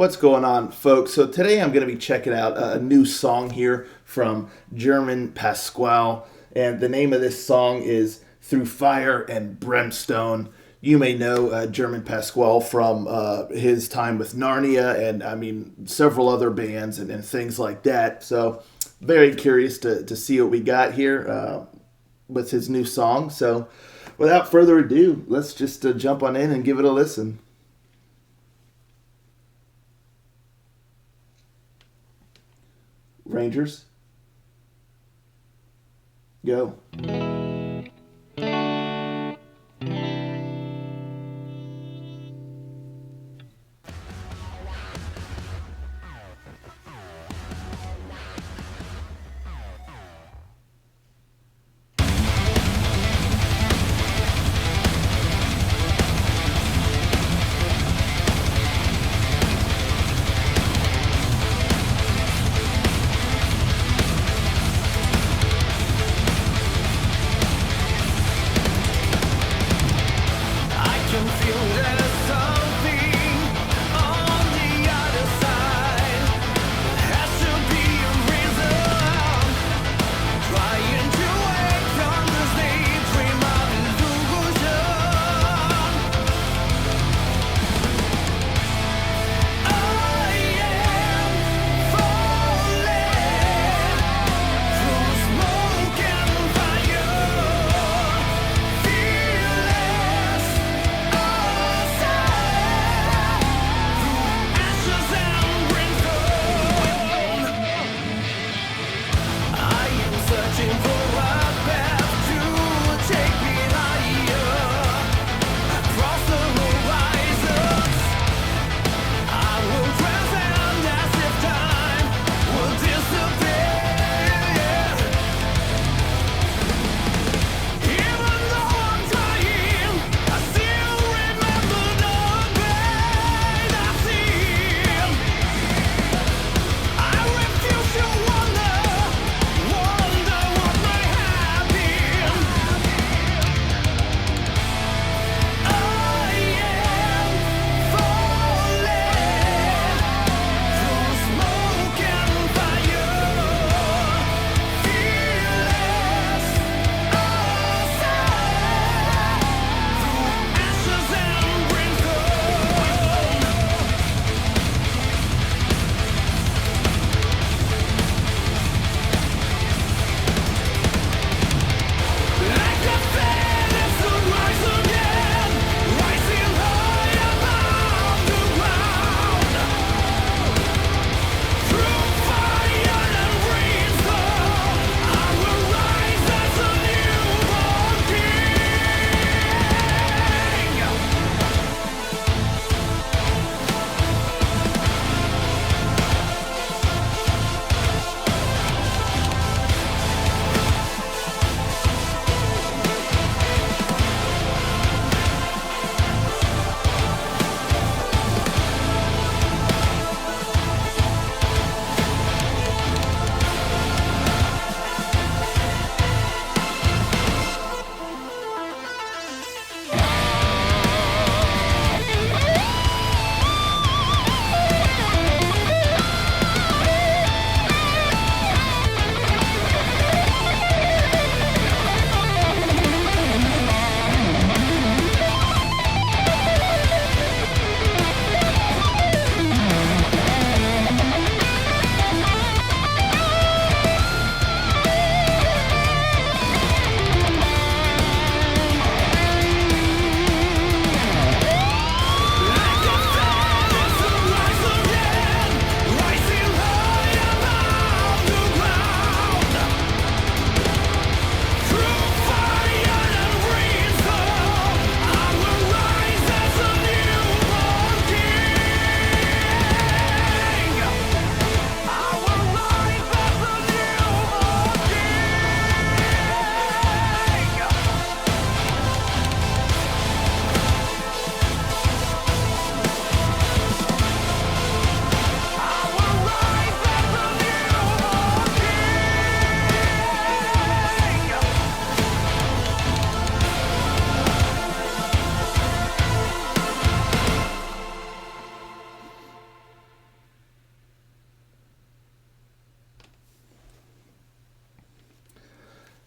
What's going on, folks? So today I'm going to be checking out a new song here from German Pascual, and the name of this song is "Through Fire and Brimstone." You may know German Pascual from his time with Narnia, and I mean several other bands and things like that. So very curious to see what we got here with his new song. So without further ado, let's just jump on in and give it a listen. Rangers, go.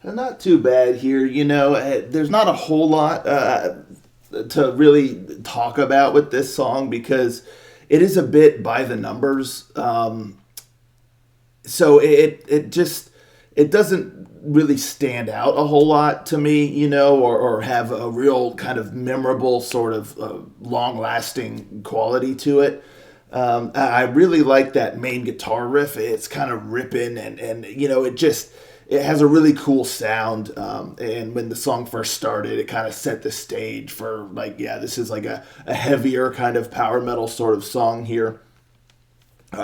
Not too bad here. There's not a whole lot to really talk about with this song because it is a bit by the numbers. So it just it doesn't really stand out a whole lot to me, or have a real kind of memorable sort of long lasting quality to it. I really like that main guitar riff. It's kind of ripping and it has a really cool sound. And when the song first started, it kind of set the stage for like, yeah, this is like a heavier kind of power metal sort of song here.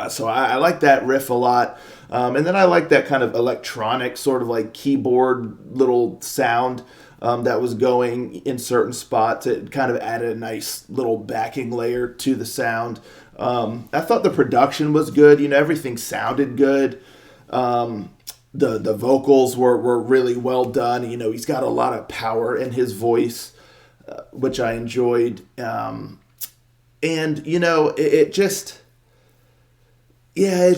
So I like that riff a lot. And then I like that kind of electronic sort of like keyboard little sound that was going in certain spots. It kind of added a nice little backing layer to the sound. I thought the production was good. Everything sounded good. The vocals were really well done. He's got a lot of power in his voice, which I enjoyed. It just... Yeah,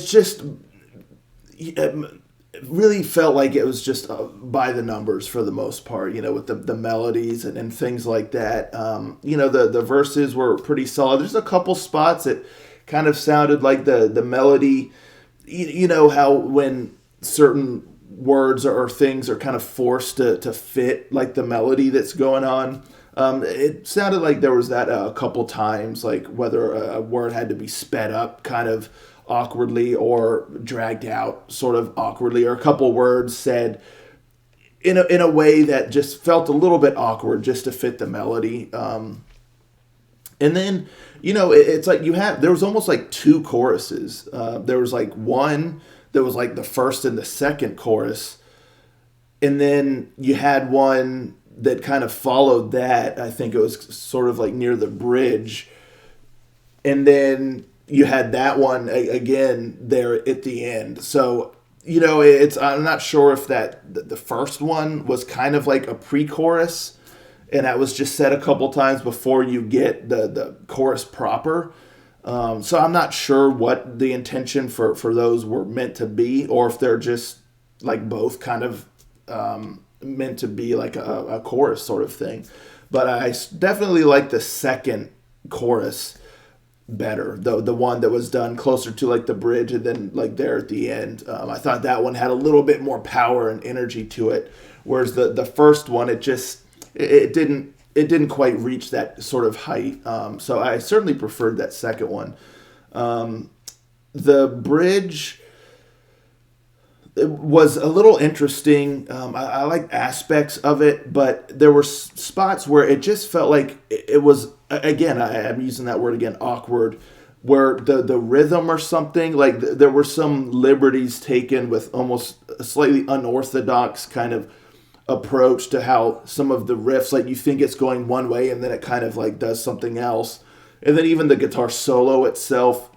it really felt like it was just by the numbers for the most part, with the melodies and things like that. The verses were pretty solid. There's a couple spots that kind of sounded like the melody, how when certain words or things are kind of forced to fit like the melody that's going on. It sounded like there was that a couple times, like whether a word had to be sped up kind of awkwardly or dragged out sort of awkwardly, or a couple words said in a way that just felt a little bit awkward just to fit the melody. And then, it's like there was almost like two choruses. There was like one that was like the first and the second chorus. And then you had one that kind of followed that. I think it was sort of like near the bridge. And then you had that one again there at the end. So, I'm not sure if the first one was kind of like a pre-chorus and that was just said a couple times before you get the chorus proper. So I'm not sure what the intention for those were meant to be, or if they're just like both kind of meant to be like a chorus sort of thing. But I definitely like the second chorus better, the one that was done closer to like the bridge and then like there at the end. I thought that one had a little bit more power and energy to it, whereas the first one it didn't quite reach that sort of height. So I certainly preferred that second one. The bridge, it was a little interesting. I liked aspects of it, but there were spots where it just felt like it was, again, I'm using that word again, awkward, where the rhythm or something, like there were some liberties taken with almost a slightly unorthodox kind of approach to how some of the riffs, like you think it's going one way and then it kind of like does something else. And then even the guitar solo itself,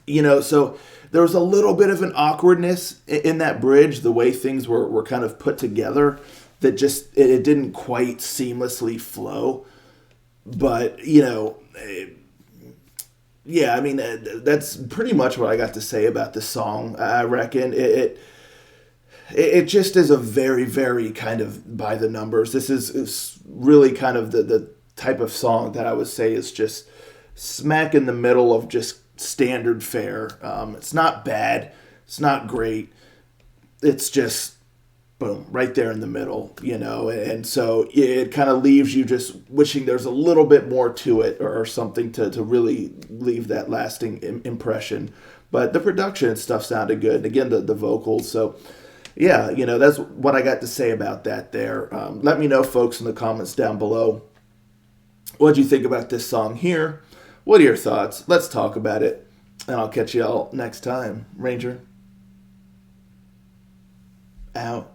so there was a little bit of an awkwardness in that bridge, the way things were kind of put together, that just it didn't quite seamlessly flow. But yeah, I mean that's pretty much what I got to say about this song. I reckon it just is a very, very kind of by the numbers. This is really kind of the type of song that I would say is just smack in the middle of just standard fare. It's not bad. It's not great. It's just, boom, right there in the middle, and so it kind of leaves you just wishing there's a little bit more to it or something to really leave that lasting impression. But the production and stuff sounded good. And again, the vocals. So, yeah, that's what I got to say about that there. Let me know, folks, in the comments down below. What do you think about this song here? What are your thoughts? Let's talk about it. And I'll catch y'all next time. Ranger, out.